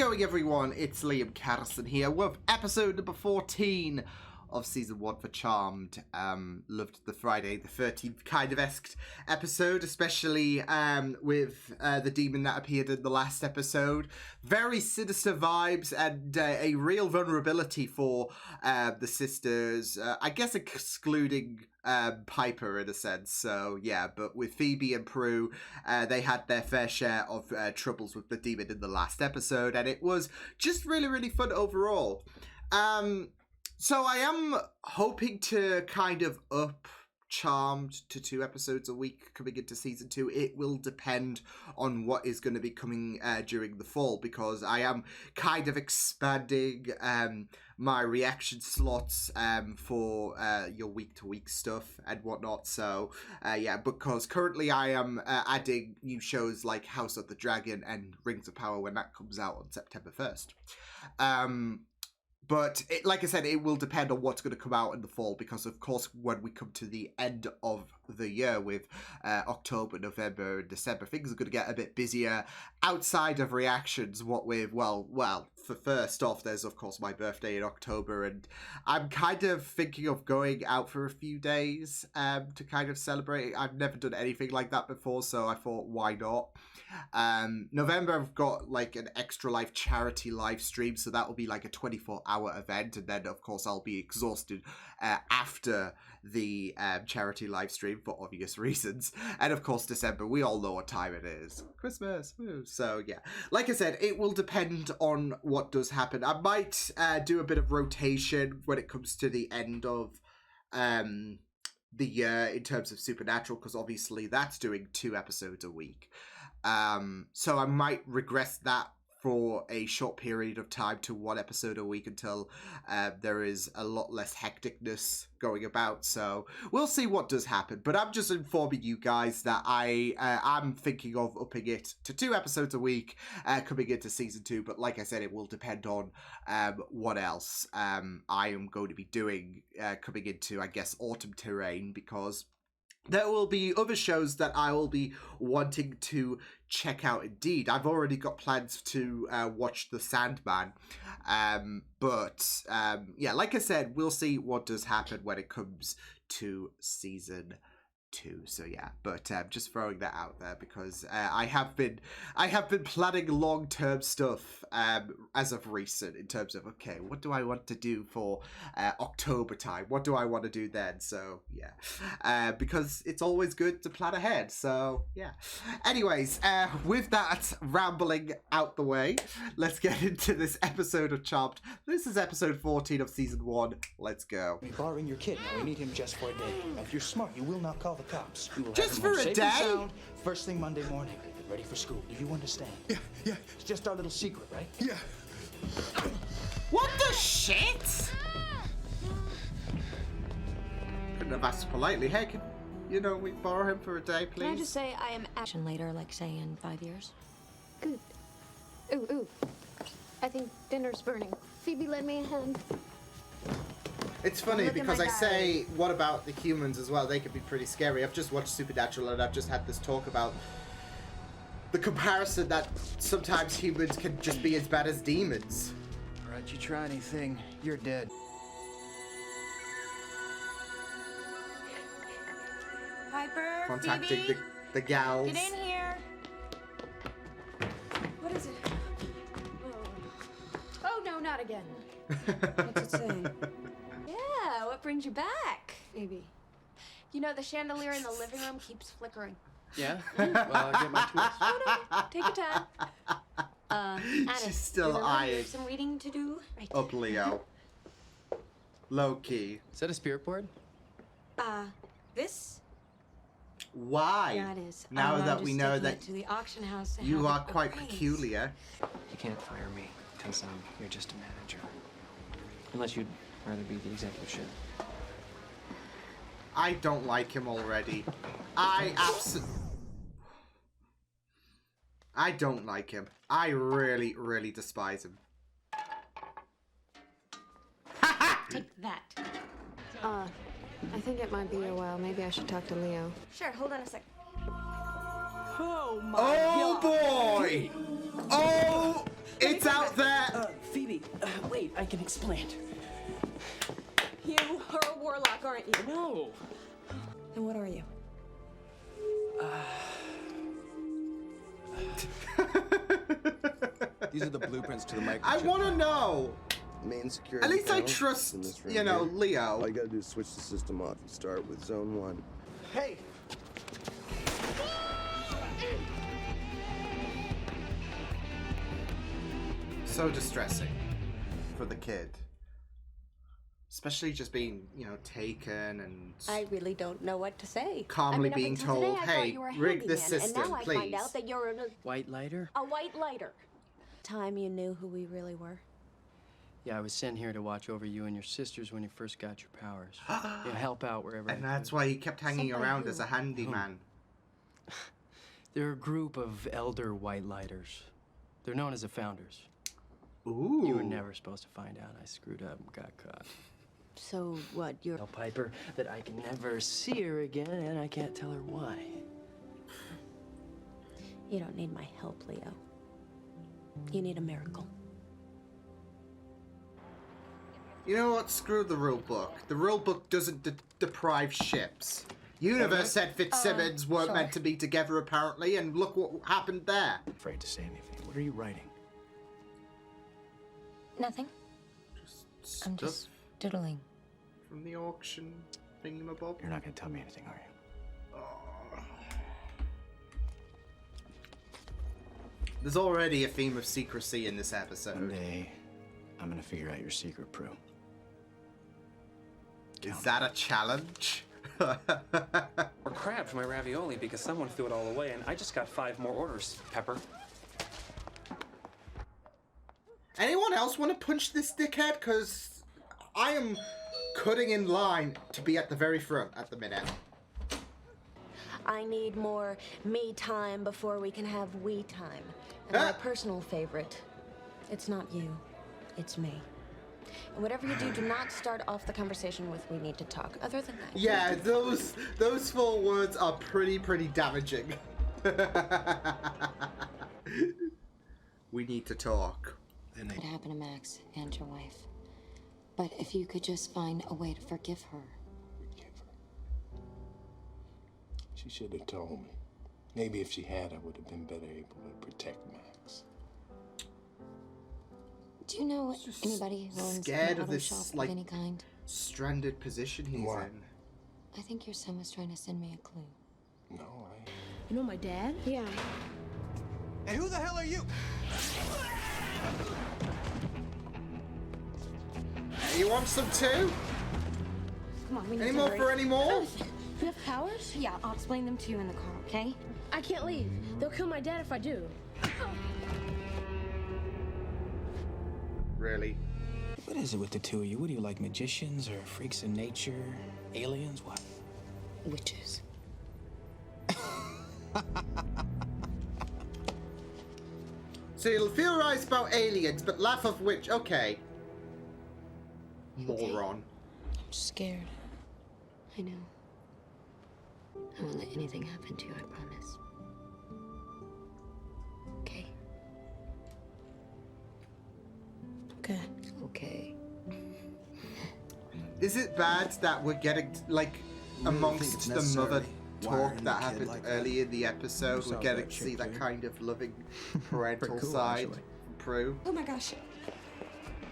going, everyone? It's Liam Catterson here with episode number 14 of season 1 for Charmed. Loved the Friday the 13th kind of esque episode, especially with the demon that appeared in the last episode. Very sinister vibes and a real vulnerability for the sisters, I guess excluding Piper in a sense. So yeah, but with Phoebe and Prue, they had their fair share of troubles with the demon in the last episode, and it was just really fun overall. So I am hoping to kind of up Charmed to 2 episodes a week coming into season 2. It will depend on what is going to be coming during the fall, because I am kind of expanding my reaction slots for your week-to-week stuff and whatnot. So yeah, because currently I am adding new shows like House of the Dragon and Rings of Power when that comes out on September 1st. But like I said, it will depend on what's going to come out in the fall, because of course when we come to the end of the year with October, November, and December, things are going to get a bit busier outside of reactions. What with, well, for first off, there's of course my birthday in October, and I'm kind of thinking of going out for a few days to kind of celebrate. I've never done anything like that before, so I thought, why not? November, I've got like an Extra Life charity live stream, so that will be like a 24-hour event, and then of course I'll be exhausted after the charity live stream for obvious reasons. And of course December, we all know what time it is, Christmas. Woo. So yeah, like I said, it will depend on what does happen. I might do a bit of rotation when it comes to the end of the year in terms of Supernatural, because obviously that's doing 2 episodes a week. So I might regress that for a short period of time to 1 episode a week until there is a lot less hecticness going about. So we'll see what does happen. But I'm just informing you guys that I'm thinking of upping it to 2 episodes a week coming into season 2. But like I said, it will depend on what else I am going to be doing coming into, I guess, autumn terrain, because there will be other shows that I will be wanting to check out indeed. I've already got plans to watch The Sandman. But yeah, like I said, we'll see what does happen when it comes to season 2. So yeah, but just throwing that out there, because I have been planning long-term stuff as of recent, in terms of, okay, what do I want to do for October time? What do I want to do then? So yeah, because it's always good to plan ahead. So yeah. Anyways, with that rambling out the way, let's get into this episode of Chopped. This is episode 14 of season 1. Let's go. We're borrowing your kid. Now we need him just for a day. Now, if you're smart, you will not call the cops. We will just have him for home a safe day? and sound, first thing Monday morning. Get ready for school. Do you understand? Yeah. It's just our little secret, right? Yeah. What the shit? Couldn't have asked politely. Hey, can, we borrow him for a day, please? Can I just say I am action later, like say in 5 years? Good. Ooh. I think dinner's burning. Phoebe, lend me a hand. It's funny because I say, what about the humans as well? They could be pretty scary. I've just watched Supernatural and I've just had this talk about the comparison that sometimes humans can just be as bad as demons. All right, you try anything, you're dead. Piper, Contacting Phoebe, the gals. get in here. What is it? Oh no, not again. What's it say? Yeah, what brings you back? Maybe. You know, the chandelier in the living room keeps flickering. Yeah? Well, I'll get my tools. No, take your time. Alice, She's still remember you eyeing have some reading to do? Right. up Leo. Low key. Is that a spirit board? This? Why? Yeah, it is. Now I'm that we just know taking that it to the auction house to you have are it quite appraised. peculiar. You can't fire me, because you're just a manager. Unless you'd rather be the executive chef. I don't like him already. I don't like him. I really despise him. Take that. I think it might be a while. Maybe I should talk to Leo. Sure, hold on a sec. Oh my Oh boy! Oh It's out there! Phoebe, wait, I can explain. You are a warlock, aren't you? No! And what are you? These are the blueprints to the microchip. I want to know! Main security At least I panel trust, in this room you know, here. Leo. All you gotta do is switch the system off and start with zone 1. Hey! So distressing for the kid. Especially just being, you know, taken and I really don't know what to say. calmly up being until today, told, I hey, thought you were a rig the handyman, system, and now please. I find out that you're White lighter? a white lighter. Time you knew who we really were. Yeah, I was sent here to watch over you and your sisters when you first got your powers. Yeah, help out wherever And I that's could. why he kept hanging Sent by around who? as a handyman. They're a group of elder white lighters. They're known as the Founders. Ooh. You were never supposed to find out. I screwed up and got caught. So what, you're... Tell Piper that I can never see her again, and I can't tell her why. You don't need my help, Leo. You need a miracle. You know what? Screw the rule book. The rule book doesn't deprive ships. Universe said Fitzsimmons weren't sure. meant to be together, apparently, and look what happened there. Afraid to say anything. What are you writing? Nothing. I'm Stuff just doodling. from the auction thingamabob. You're not gonna tell me anything, are you? There's already a theme of secrecy in this episode. One day, I'm gonna figure out your secret, Prue. Is that a challenge? Or crab for my ravioli because someone threw it all away and I just got 5 more orders, Pepper. Anyone else want to punch this dickhead? Because I am cutting in line to be at the very front at the minute. I need more me time before we can have we time. And my personal favorite, it's not you, it's me. And whatever you do not start off the conversation with "we need to talk." Other than that, Yeah, those 4 words are pretty damaging. We need to talk. What happened to Max and your wife? But if you could just find a way to forgive her. She should have told me. Maybe if she had, I would have been better able to protect Max. Do you know anybody who owns Scared an of auto this, shop like, of any kind? stranded position he's Why? in. I think your son was trying to send me a clue. No, You know my dad? Yeah. And who the hell are you? You want some too? Come on, we need Any to more hurry. for any more? You have powers? Yeah, I'll explain them to you in the car, okay? I can't leave. They'll kill my dad if I do. Really? What is it with the two of you? What do you like, magicians or freaks of nature? Aliens? What? Witches. So you'll theorize about aliens, but laugh of which? Okay. Moron. I'm scared. I know. I won't let anything happen to you, I promise. Okay? Okay. Okay. Is it bad that we're getting, like, Really think amongst it's the necessary mother wiring talk the that kid happened like that? early in the episode? Who We're saw getting that to see chick, that dude? kind of loving parental Pretty cool, side actually. from Prue. Oh my gosh.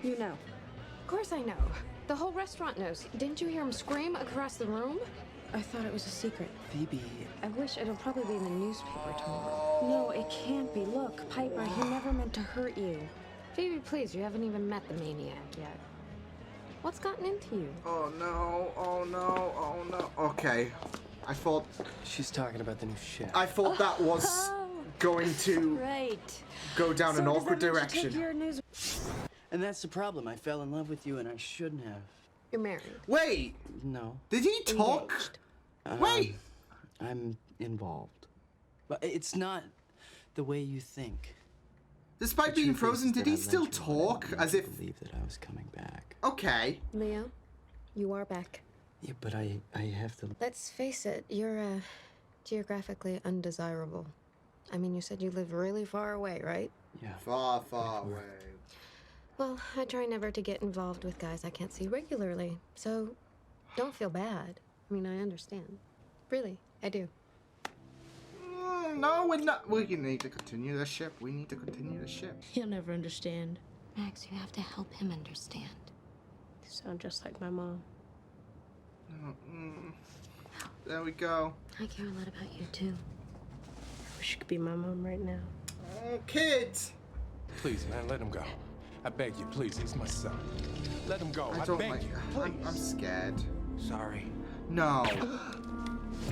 You know. Of course I know. The whole restaurant knows. Didn't you hear him scream across the room? I thought it was a secret. Phoebe, I wish it'll probably be in the newspaper tomorrow. No, it can't be. Look, Piper, he never meant to hurt you. Phoebe, please, you haven't even met the maniac yet. What's gotten into you? Oh no, oh no, oh no. Okay. I thought she's talking about the new chef. that was going to right. go down So an does awkward that mean you take direction. your news? And that's the problem. I fell in love with you, and I shouldn't have. You're married. Wait, No. did he talk? Engaged. Wait. I'm involved. But it's not the way you think. Despite The being truth is frozen, did that he I still lent you what I talk needed as to if... believe that I was coming back. Okay. Leo, you are back. Yeah, but I have to. Let's face it, you're, geographically undesirable. I mean, you said you live really far away, right? Yeah. Far, far away. Well, I try never to get involved with guys I can't see regularly, so don't feel bad. I mean, I understand. Really, I do. No, we're not. We need to continue the ship. We need to continue the ship. He'll never understand. Max, you have to help him understand. You sound just like my mom. There we go. I care a lot about you, too. I wish you could be my mom right now. Oh, kids. Please, man, let him go. I beg you, please. He's my son. Let him go. I don't beg like. you. I'm scared. Sorry. No.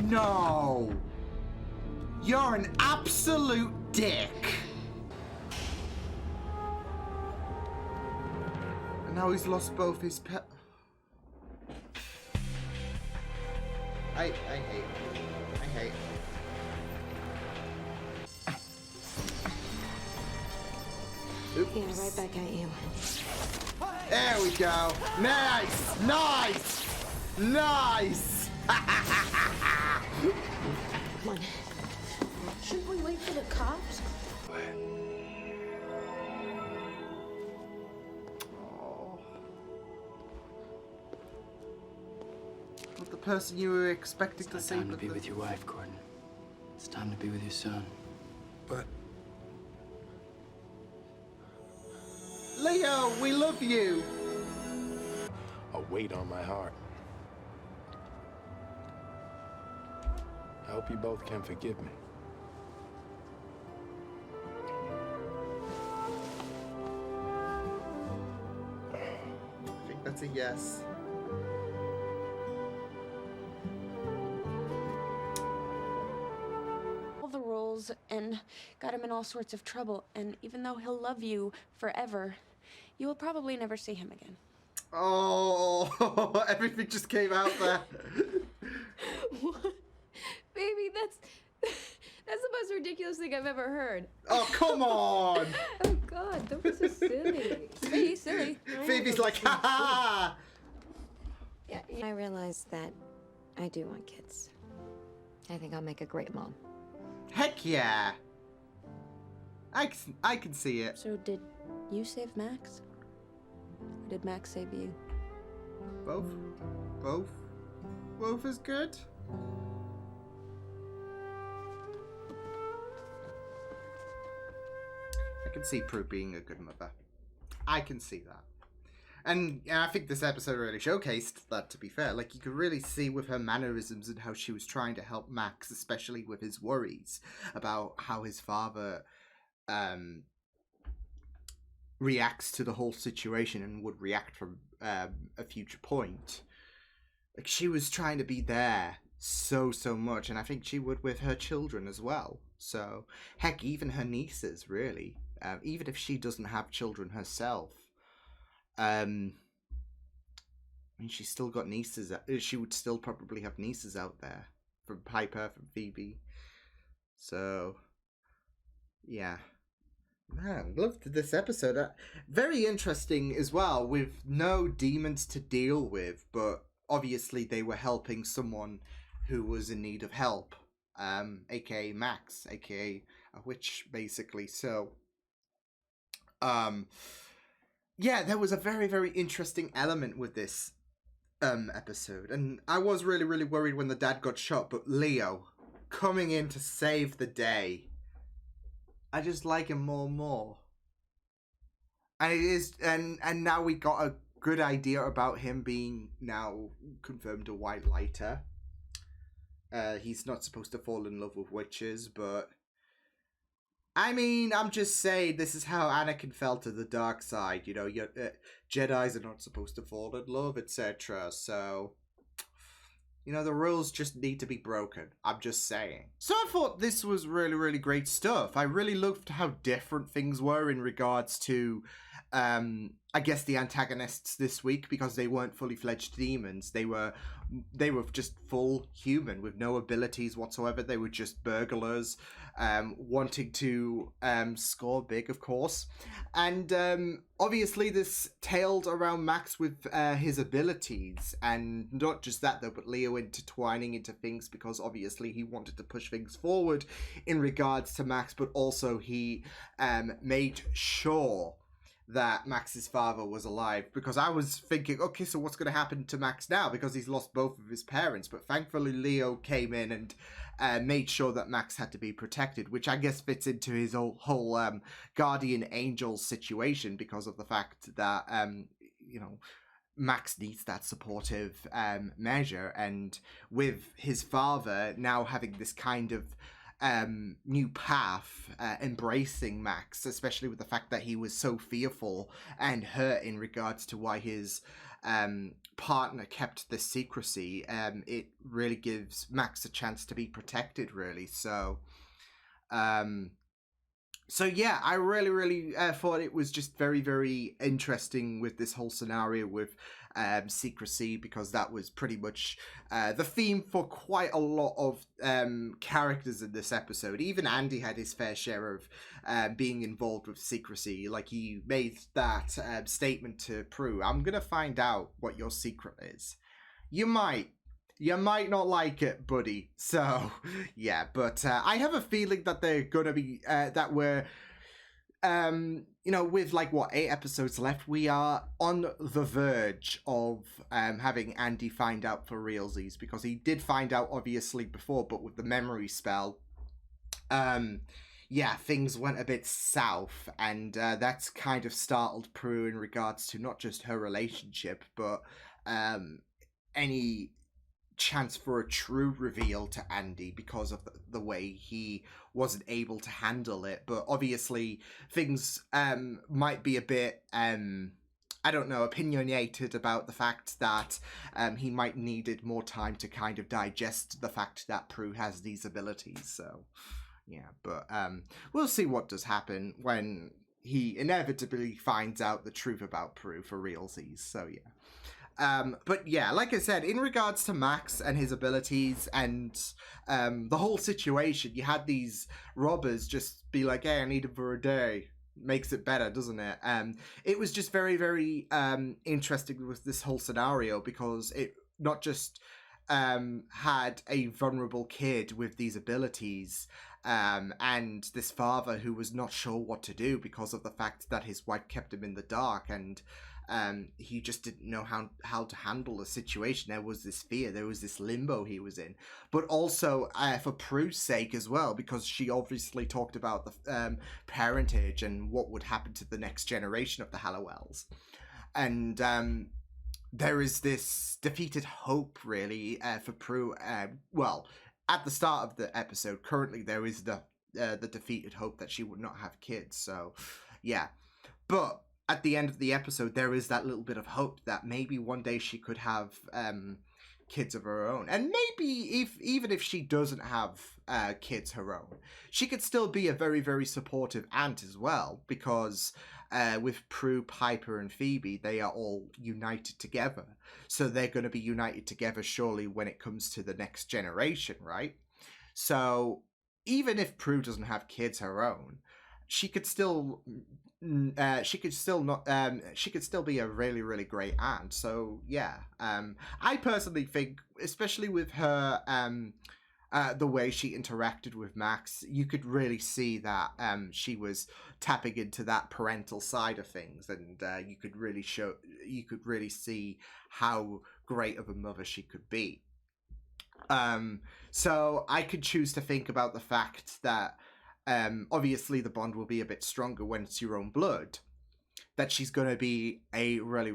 No. You're an absolute dick. And now he's lost both his pet. I hate. I hate. Oops. Yeah, right back at you. There we go. Nice. Nice. Nice. Come on. Shouldn't we wait for the cops? Not the person you were expecting It's to not see. time to but be the- with your wife, Gordon. It's time to be with your son. But Leo, we love you. a weight on my heart. I hope you both can forgive me. I think that's a yes. All the rules and got him in all sorts of trouble. And even though he'll love you forever, you will probably never see him again. Oh, everything just came out there. What? Baby, that's the most ridiculous thing I've ever heard. Oh, come on. Oh, God, don't be so silly. Be silly. Phoebe's like, ha ha. Yeah, I realize that I do want kids. I think I'll make a great mom. Heck yeah. I can see it. So did you save Max? Or did Max save you? Both? Both? Both is good? I can see Prue being a good mother. I can see that. And I think this episode really showcased that, to be fair. Like, you could really see with her mannerisms and how she was trying to help Max, especially with his worries about how his father reacts to the whole situation and would react from a future point. Like, she was trying to be there so much, and I think she would with her children as well. So, heck, even her nieces, really. Even if she doesn't have children herself. I mean, she's still got nieces. She would still probably have nieces out there. From Piper, from Phoebe. So, yeah. Man, loved this episode. Very interesting as well, with no demons to deal with, but obviously they were helping someone who was in need of help. AKA Max, AKA a witch, basically. So, yeah, there was a very interesting element with this episode, and I was really worried when the dad got shot, but Leo coming in to save the day, I just like him more and more. And it is, and now we got a good idea about him being now confirmed a white lighter. He's not supposed to fall in love with witches, but I mean, I'm just saying, this is how Anakin felt to the dark side. You know, Jedis are not supposed to fall in love, etc. So, you know, the rules just need to be broken. I'm just saying. So I thought this was really great stuff. I really loved how different things were in regards to, I I guess, the antagonists this week, because they weren't fully fledged demons. They were just full human with no abilities whatsoever. They were just burglars, wanting to score big, of course. And obviously this tailed around Max with his abilities, and not just that though, but Leo intertwining into things, because obviously he wanted to push things forward in regards to Max, but also he made sure that Max's father was alive, because I was thinking, okay, so what's going to happen to Max now, because he's lost both of his parents. But thankfully Leo came in and made sure that Max had to be protected, which I guess fits into his whole guardian angel situation, because of the fact that Max needs that supportive measure, and with his father now having this kind of new path, embracing Max, especially with the fact that he was so fearful and hurt in regards to why his partner kept this secrecy. It really gives Max a chance to be protected, really. So yeah, I really thought it was just very, very interesting with this whole scenario with secrecy, because that was pretty much the theme for quite a lot of characters in this episode. Even Andy had his fair share of being involved with secrecy. Like, he made that statement to Prue, "I'm gonna find out what your secret is. You might not like it, buddy." So, yeah, but I have a feeling that they're gonna be, that we're, with 8 episodes left, we are on the verge of having Andy find out for realsies, because he did find out, obviously, before, but with the memory spell, things went a bit south, and that's kind of startled Prue in regards to not just her relationship, but any chance for a true reveal to Andy, because of the way he wasn't able to handle it. But obviously things might be a bit opinionated about the fact that he might needed more time to kind of digest the fact that Prue has these abilities. So yeah, but we'll see what does happen when he inevitably finds out the truth about Prue for realsies. So yeah. But yeah, like I said, in regards to Max and his abilities and the whole situation, you had these robbers just be like, "Hey, I need him for a day." Makes it better, doesn't it? It was just very, very interesting with this whole scenario, because it not just had a vulnerable kid with these abilities, and this father who was not sure what to do because of the fact that his wife kept him in the dark, and he just didn't know how to handle the situation. There was this fear, there was this limbo he was in. But also for Prue's sake as well, because she obviously talked about the parentage and what would happen to the next generation of the Hallowells. And there is this defeated hope, really, for Prue. At the start of the episode, currently there is the defeated hope that she would not have kids. So yeah, but at the end of the episode, there is that little bit of hope that maybe one day she could have kids of her own. And maybe even if she doesn't have kids her own, she could still be a very, very supportive aunt as well, because with Prue, Piper, and Phoebe, they are all united together. So they're going to be united together surely when it comes to the next generation, right? So even if Prue doesn't have kids her own, she could still be a really, really great aunt. So yeah, I personally think, especially with her the way she interacted with Max, you could really see that she was tapping into that parental side of things, and you could really see how great of a mother she could be. So I could choose to think about the fact that obviously the bond will be a bit stronger when it's your own blood, that she's going to be a really,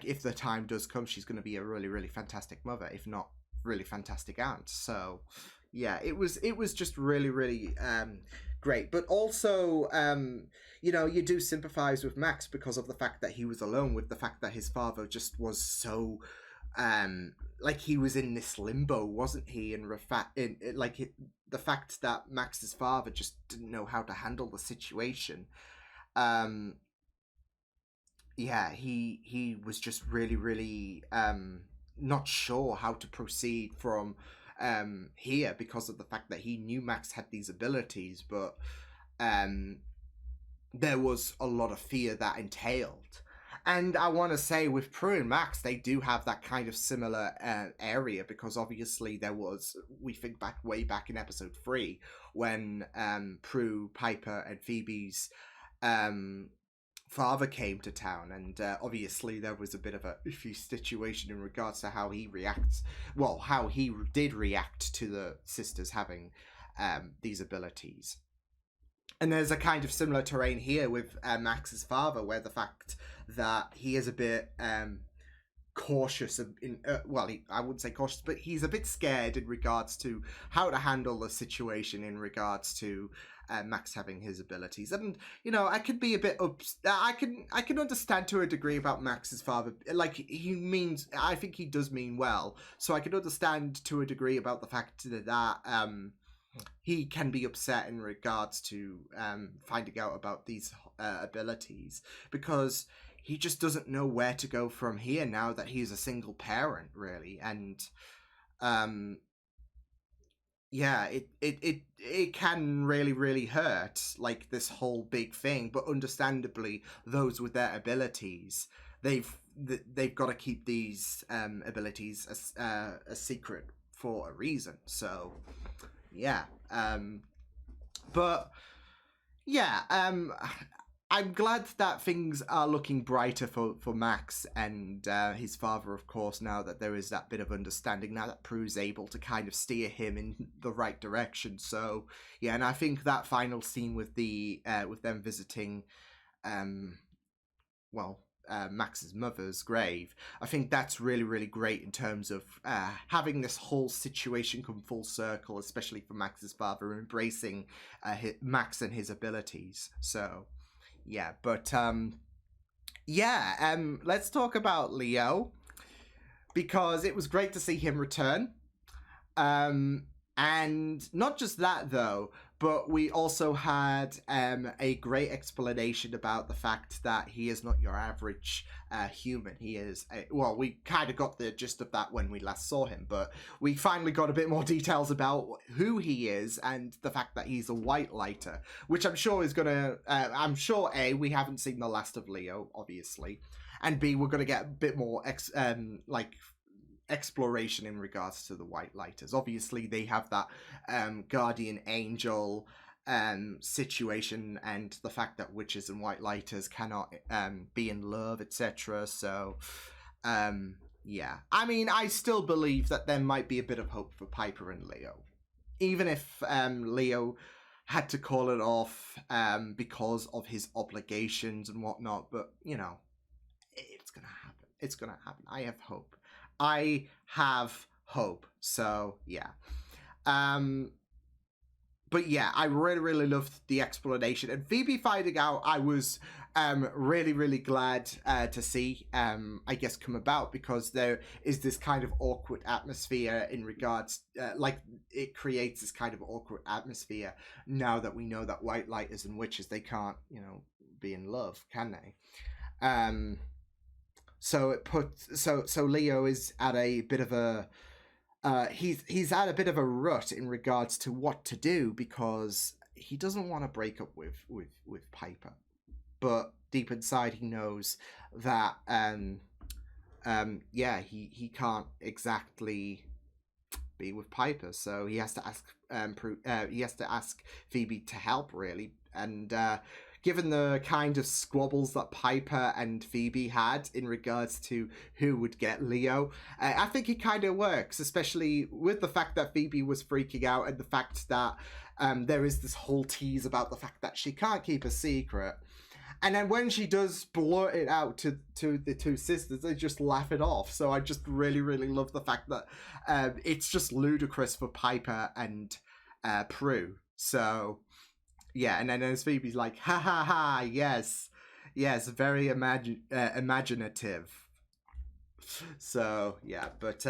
if the time does come, she's going to be a really, really fantastic mother, if not really fantastic aunt. So yeah, it was just really, really great. But also, you do sympathize with Max because of the fact that he was alone, with the fact that his father just was so he was in this limbo, wasn't he? And the fact that Max's father just didn't know how to handle the situation. yeah, he was just really not sure how to proceed from here because of the fact that he knew Max had these abilities, but um there was a lot of fear that entailed. And I want to say with Prue and Max, they do have that kind of similar area, because obviously there was, we think back way back in episode 3 when Prue, Piper, and Phoebe's um, father came to town, and obviously there was a bit of a iffy situation in regards to how he reacts, well, how he did react to the sisters having these abilities. And there's a kind of similar terrain here with Max's father, where the fact that he is a bit cautious I wouldn't say cautious, but he's a bit scared in regards to how to handle the situation in regards to Max having his abilities. And I could be a bit I can understand to a degree about Max's father. Like, I think he does mean well, so I can understand to a degree about the fact that he can be upset in regards to finding out about these abilities, because he just doesn't know where to go from here now that he's a single parent, really. And yeah, it can really hurt, like, this whole big thing. But understandably, those with their abilities, they've got to keep these abilities a secret for a reason. So yeah, but yeah, I'm glad that things are looking brighter for Max and his father, of course, now that there is that bit of understanding, now that Prue's able to kind of steer him in the right direction. So yeah, and I think that final scene with with them visiting Max's mother's grave, I think that's really great in terms of having this whole situation come full circle, especially for Max's father, embracing Max and his abilities. So yeah, but let's talk about Leo, because it was great to see him return. And not just that, though, but we also had a great explanation about the fact that he is not your average human. He is, we kind of got the gist of that when we last saw him, but we finally got a bit more details about who he is and the fact that he's a white lighter, which I'm sure is going to, A, we haven't seen the last of Leo, obviously, and B, we're going to get a bit more, exploration in regards to the white lighters. Obviously they have that guardian angel situation, and the fact that witches and white lighters cannot be in love, etc. So yeah, I mean, I still believe that there might be a bit of hope for Piper and Leo, even if Leo had to call it off because of his obligations and whatnot. But it's gonna happen. I have hope. So yeah. But yeah, I really loved the explanation, and Phoebe finding out, I was really glad to see I guess come about, because there is this kind of awkward atmosphere in regards it creates this kind of awkward atmosphere now that we know that white lighters and witches, they can't be in love, can they? So Leo is at a bit of a he's at a bit of a rut in regards to what to do, because he doesn't want to break up with Piper, but deep inside he knows that he can't exactly be with Piper, so he has to ask Phoebe to help, really. And given the kind of squabbles that Piper and Phoebe had in regards to who would get Leo, I think it kind of works, especially with the fact that Phoebe was freaking out, and the fact that there is this whole tease about the fact that she can't keep a secret. And then when she does blurt it out to the two sisters, they just laugh it off. So I just really love the fact that it's just ludicrous for Piper and Prue. So yeah, and then as Phoebe's like, ha ha ha, yes, very imaginative. So yeah, but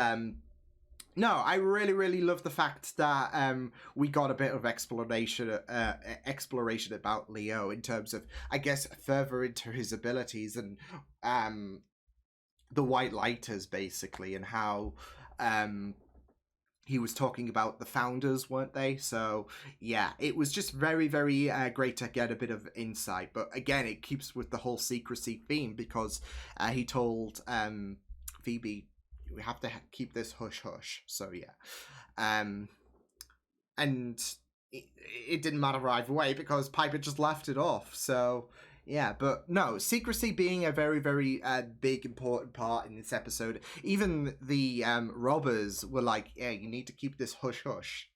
no, I really love the fact that we got a bit of exploration about Leo in terms of, I guess, further into his abilities and the White Lighters, basically, and how he was talking about the founders, weren't they? So yeah, it was just very great to get a bit of insight. But again, it keeps with the whole secrecy theme, because he told Phoebe, we have to keep this hush hush. So yeah, and it didn't matter either way because Piper just laughed it off. So yeah, but no, secrecy being a very big important part in this episode. Even the robbers were like, yeah, you need to keep this hush hush.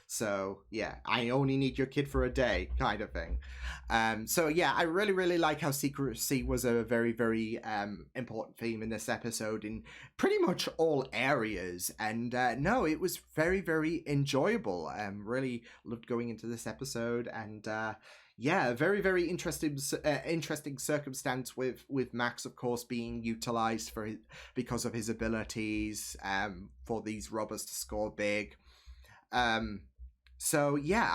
So yeah, I only need your kid for a day, kind of thing. So yeah, I really like how secrecy was a very important theme in this episode in pretty much all areas. And no, it was very enjoyable. Really loved going into this episode, and yeah, very interesting circumstance with Max, of course, being utilized because of his abilities for these robbers to score big. So yeah,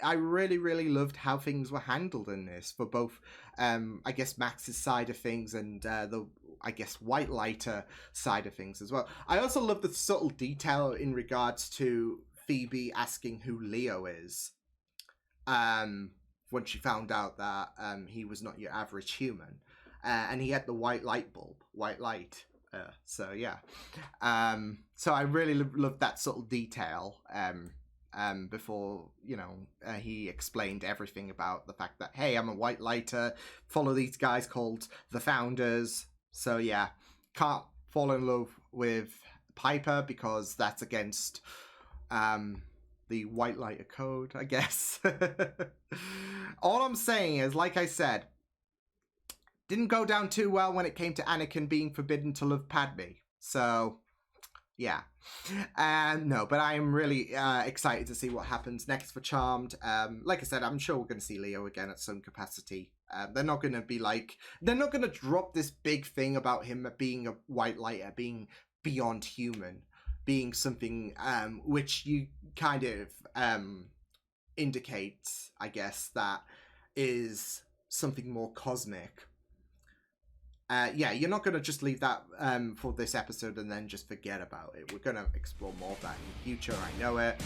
I really loved how things were handled in this for both I guess Max's side of things and the, I guess, White Lighter side of things as well. I also love the subtle detail in regards to Phoebe asking who Leo is when she found out that he was not your average human, and he had the white light bulb, white light. So yeah, so I really loved that subtle detail. Before, you know, he explained everything about the fact that, hey, I'm a White Lighter, follow these guys called the Founders. So yeah, can't fall in love with Piper because that's against the White Lighter code, I guess. All I'm saying is, like I said, didn't go down too well when it came to Anakin being forbidden to love Padme. So yeah, no, but I am really excited to see what happens next for Charmed. Like I said, I'm sure we're going to see Leo again at some capacity. They're not going to drop this big thing about him being a White Lighter, being beyond human, being something which you kind of indicates, I guess, that is something more cosmic. Yeah, you're not going to just leave that for this episode and then just forget about it. We're going to explore more of that in the future, I know it.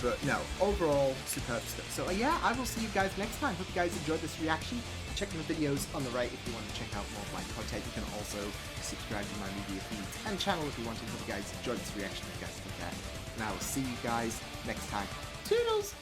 But no, overall, superb stuff. So yeah, I will see you guys next time. Hope you guys enjoyed this reaction. Check the videos on the right if you want to check out more of my content. You can also subscribe to my media feeds and channel if you want to. Hope you guys enjoyed this reaction. You guys take care. And I will see you guys next time. Toodles!